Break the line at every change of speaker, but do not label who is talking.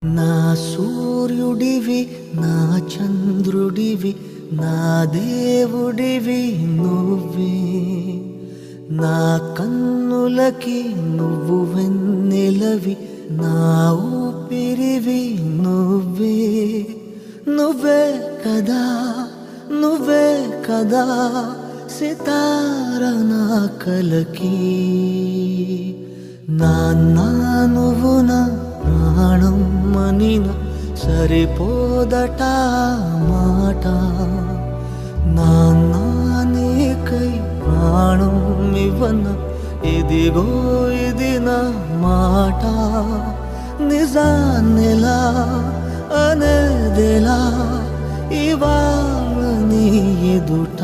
నా సూర్యుడివి నా చంద్రుడివి నా దేవుడివి నువ్వే నా కన్నులకి నువ్వు వెన్నెలవి నా ఊపిరివి నువ్వే నువ్వే కదా నువ్వే కదా సితార నా కలకి నాన్న నువ్వు నా ప్రాణం మనిన సరిపోదట మాట నాన్న నీకై ప్రాణం ఇవ్వన ఇదిగో ఇది నా మాట నిజాన్నెలా అనేదెలా ఇవాళ నీ ఎదుట